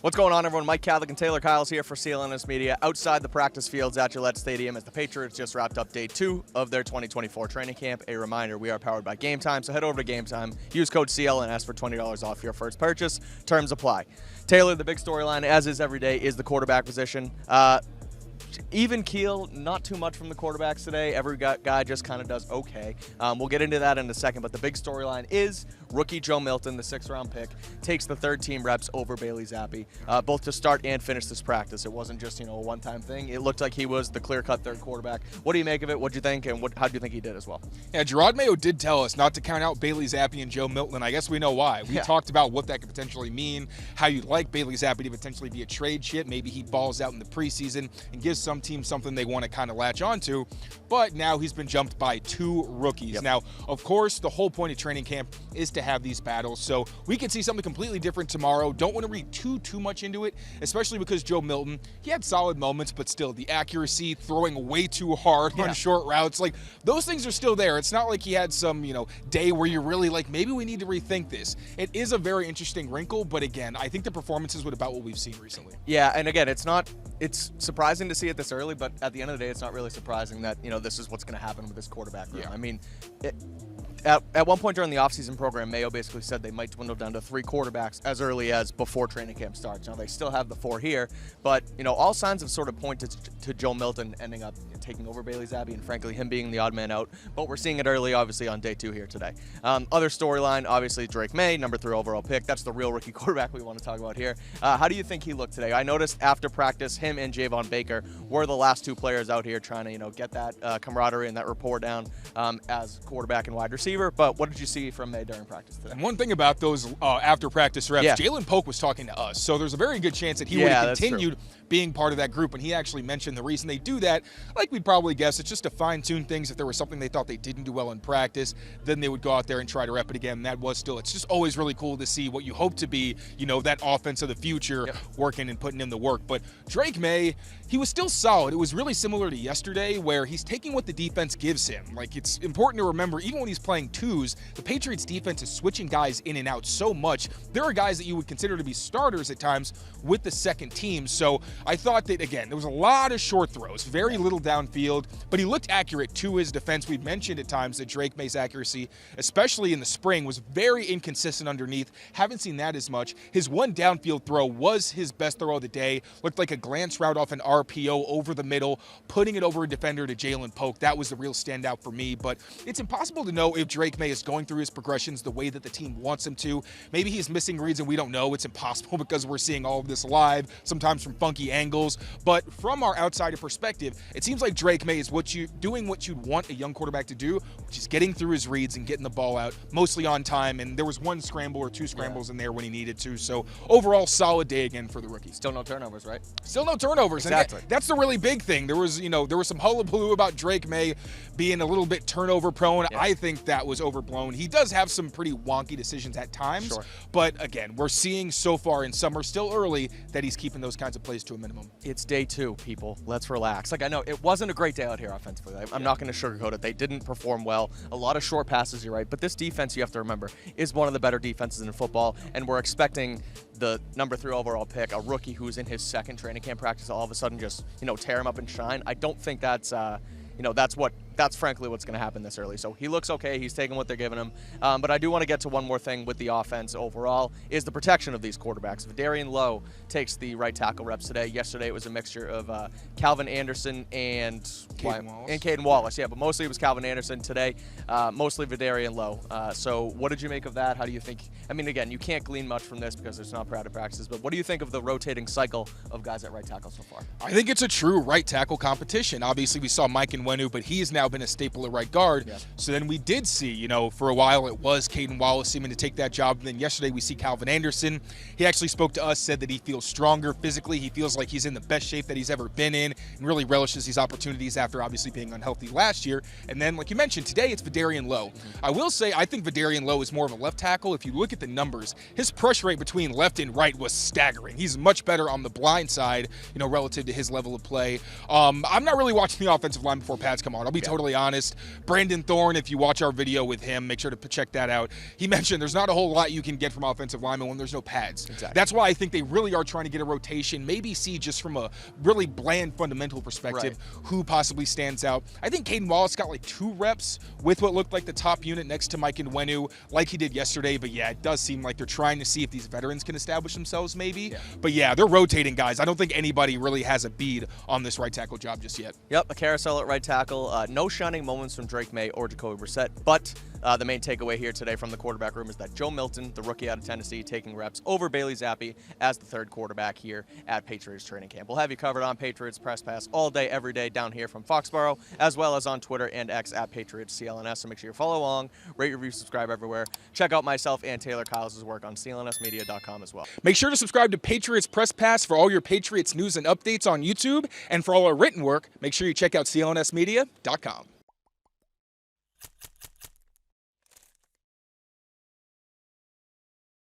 What's going on, everyone? Mike Kadlick and Tayler Kyles here for CLNS Media outside the practice fields at Gillette Stadium as the Patriots just wrapped up day 2 of their 2024 training camp. A reminder, we are powered by Game Time, so head over to Game Time. Use code CLNS for $20 off your first purchase. Terms apply. Taylor, the big storyline, as is every day, is the quarterback position. Even keel, not too much from the quarterbacks today. Every guy just kind of does okay. We'll get into that in a second, but the big storyline is rookie Joe Milton, the 6th-round pick, takes the third-team reps over Bailey Zappe, both to start and finish this practice. It wasn't just, a one-time thing. It looked like he was the clear-cut third quarterback. What do you make of it? What do you think, and how do you think he did as well? Yeah, Drake Maye did tell us not to count out Bailey Zappe and Joe Milton, and I guess we know why. We talked about what that could potentially mean, how you'd like Bailey Zappe to potentially be a trade chip. Maybe he balls out in the preseason and gives some team something they want to kind of latch onto, but now he's been jumped by 2 rookies. Yep. Now, of course, the whole point of training camp is to have these battles, so we could see something completely different tomorrow. Don't want to read too much into it, especially because Joe Milton, he had solid moments, but still the accuracy, throwing way too hard on short routes, like those things are still there. It's not like he had some, day where you're really like, maybe we need to rethink this. It is a very interesting wrinkle, but again, I think the performances would about what we've seen recently. Yeah, and again, it's surprising to see it this early, but at the end of the day, it's not really surprising that, this is what's going to happen with this quarterback room. Yeah. I mean, at one point during the offseason program, Mayo basically said they might dwindle down to 3 quarterbacks as early as before training camp starts. Now, they still have the 4 here, but, all signs have sort of pointed to Joe Milton ending up taking over Bailey Zappe and, frankly, him being the odd man out. But we're seeing it early, obviously, on day 2 here today. Other storyline, obviously, Drake Maye, number 3 overall pick. That's the real rookie quarterback we want to talk about here. How do you think he looked today? I noticed after practice, him and Javon Baker were the last 2 players out here trying to, get that camaraderie and that rapport down as quarterback and wide receiver. But what did you see from Maye during practice today? And one thing about those after practice reps, Jalen Polk was talking to us, so there's a very good chance that he would have continued being part of that group, and he actually mentioned the reason they do that, like we'd probably guess, it's just to fine-tune things. If there was something they thought they didn't do well in practice, then they would go out there and try to rep it again. And that was still, it's just always really cool to see what you hope to be, that offense of the future working and putting in the work. But Drake Maye, he was still solid. It was really similar to yesterday where he's taking what the defense gives him. Like, it's important to remember, even when he's playing 2s, the Patriots defense is switching guys in and out so much. There are guys that you would consider to be starters at times with the second team. So I thought that, again, there was a lot of short throws, very little downfield, but he looked accurate to his defense. We've mentioned at times that Drake Maye's accuracy, especially in the spring, was very inconsistent underneath. Haven't seen that as much. His one downfield throw was his best throw of the day. Looked like a glance route off an RPO over the middle, putting it over a defender to Jalen Polk. That was the real standout for me, but it's impossible to know if Drake Maye is going through his progressions the way that the team wants him to. Maybe he's missing reads and we don't know. It's impossible because we're seeing all of this live, sometimes from funky angles, but from our outsider perspective, it seems like Drake Maye is doing what you'd want a young quarterback to do, which is getting through his reads and getting the ball out mostly on time, and there was 1 scramble or 2 scrambles in there when he needed to. So overall, solid day again for the rookie. Still no turnovers, right? Still no turnovers. Exactly. And that's the really big thing. There was some hullabaloo about Drake Maye being a little bit turnover prone. Yeah. I think that was overblown. He does have some pretty wonky decisions at times, but again, we're seeing so far in summer, still early, that he's keeping those kinds of plays to a minimum. It's day 2, people. Let's relax. Like, I know it wasn't a great day out here offensively. I'm not going to sugarcoat it. They didn't perform well. A lot of short passes, you're right. But this defense, you have to remember, is one of the better defenses in football, and we're expecting the number 3 overall pick, a rookie who's in his 2nd training camp practice, all of a sudden just, tear him up and shine. I don't think that's that's frankly what's going to happen this early. So he looks okay. He's taking what they're giving him. But I do want to get to one more thing with the offense overall is the protection of these quarterbacks. Vidarian Lowe takes the right tackle reps today. Yesterday it was a mixture of Calvin Anderson and Caden Wallace. Yeah, but mostly it was Calvin Anderson. Today, mostly Vidarian Lowe. So what did you make of that? How do you think? I mean, again, you can't glean much from this because there's not practice practices, but what do you think of the rotating cycle of guys at right tackle so far? I think it's a true right tackle competition. Obviously, we saw Mike Nwenu, but he has now been a staple at right guard. Yeah. So then we did see, for a while it was Caden Wallace seeming to take that job. And then yesterday we see Calvin Anderson. He actually spoke to us, said that he feels stronger physically. He feels like he's in the best shape that he's ever been in and really relishes these opportunities after obviously being unhealthy last year. And then, like you mentioned, today it's Vidarian Lowe. I will say I think Vidarian Lowe is more of a left tackle. If you look at the numbers, his pressure rate between left and right was staggering. He's much better on the blind side, relative to his level of play. I'm not really watching the offensive line before pads come on. I'll be totally honest. Brandon Thorne, if you watch our video with him, make sure to check that out. He mentioned there's not a whole lot you can get from offensive linemen when there's no pads. Exactly. That's why I think they really are trying to get a rotation, maybe see just from a really bland fundamental perspective who possibly stands out. I think Caden Wallace got like 2 reps with what looked like the top unit next to Mike Nwenu, like he did yesterday. But yeah, it does seem like they're trying to see if these veterans can establish themselves maybe. Yeah. But yeah, they're rotating guys. I don't think anybody really has a bead on this right tackle job just yet. Yep, a carousel at right tackle. No shining moments from Drake Maye or Jacoby Brissett, but the main takeaway here today from the quarterback room is that Joe Milton, the rookie out of Tennessee, taking reps over Bailey Zappe as the 3rd quarterback here at Patriots training camp. We'll have you covered on Patriots Press Pass all day, every day down here from Foxboro, as well as on Twitter and X at Patriots CLNS. So make sure you follow along, rate, review, subscribe everywhere. Check out myself and Tayler Kyles' work on CLNSmedia.com as well. Make sure to subscribe to Patriots Press Pass for all your Patriots news and updates on YouTube. And for all our written work, make sure you check out CLNSmedia.com.